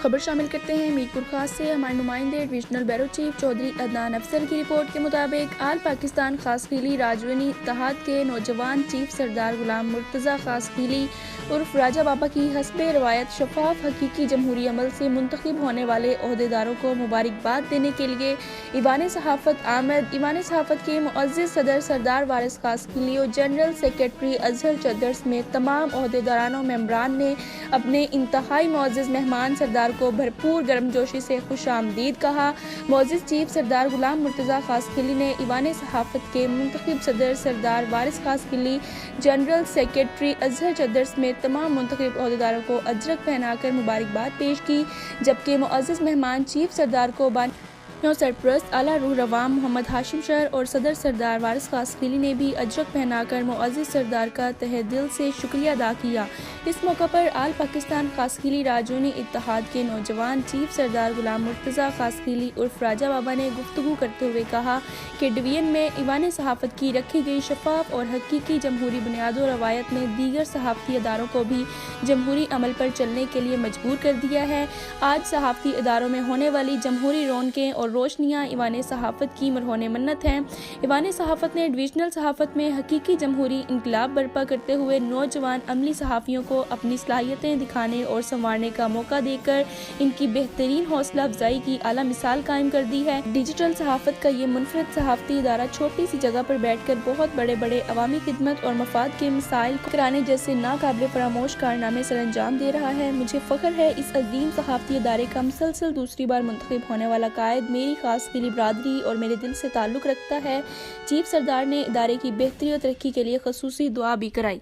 خبر شامل کرتے ہیں میرپور خاص سے۔ ہمارے نمائندے divisional bureau chief Chaudhry Adnan Afzal کی رپورٹ کے مطابق آل پاکستان خاص خیلی راجونی اتحاد کے نوجوان چیف سردار غلام مرتضیٰ خاص خیلی عرف راجہ بابا کی حسب روایت شفاف حقیقی جمہوری عمل سے منتخب ہونے والے عہدیداروں کو مبارکباد دینے کے لیے ایوان صحافت آمد۔ ایوان صحافت کے معزز صدر سردار وارث خاص خیلی اور جنرل سیکریٹری اظہر چدر سمیت تمام عہدیداران و ممبران نے اپنے انتہائی معزز مہمان سردار کو بھرپور گرمجوشی سے خوش آمدید کہا۔ معزز چیف سردار غلام مرتضیٰ خاص خیلی نے ایوان صحافت کے منتخب صدر سردار وارث خاص خیلی، جنرل سیکریٹری اظہر چدر سمیت تمام منتخب عہدیداروں کو اجرک پہنا کر مبارکباد پیش کی، جبکہ معزز مہمان چیف سردار کو سرپرست اعلیٰ روح رواں محمد ہاشم شر اور صدر سردار وارث خاص خیلی نے بھی اجرک پہنا کر معزز سردار کا تہہ دل سے شکریہ ادا کیا۔ اس موقع پر آل پاکستان خاص خیلی راجونی اتحاد کے نوجوان چیف سردار غلام مرتضیٰ خاص خیلی عرف راجہ بابا نے گفتگو کرتے ہوئے کہا کہ ڈویژن میں ایوان صحافت کی رکھی گئی شفاف اور حقیقی جمہوری بنیاد و روایت نے دیگر صحافتی اداروں کو بھی جمہوری عمل پر چلنے کے لیے مجبور کر دیا ہے۔ آج صحافتی اداروں میں ہونے والی جمہوری رونقیں اور روشنیاں ایوان صحافت کی مرہون منت ہیں۔ ایوان صحافت نے ڈویژنل صحافت میں حقیقی جمہوری انقلاب برپا کرتے ہوئے نوجوان عملی صحافیوں کو اپنی صلاحیتیں دکھانے اور سنوارنے کا موقع دے کر ان کی بہترین حوصلہ افزائی کی اعلیٰ مثال قائم کر دی ہے۔ ڈیجیٹل صحافت کا یہ منفرد صحافتی ادارہ چھوٹی سی جگہ پر بیٹھ کر بہت بڑے بڑے عوامی خدمت اور مفاد کے مسائل کو کرانے جیسے ناقابل فراموش کارنامے سر انجام دے رہا ہے۔ مجھے فخر ہے اس عظیم صحافتی ادارے کا مسلسل دوسری بار منتخب ہونے والا قائد میری خاص خیلی برادری اور میرے دل سے تعلق رکھتا ہے۔ چیف سردار نے ادارے کی بہتری اور ترقی کے لیے خصوصی دعا بھی کرائی۔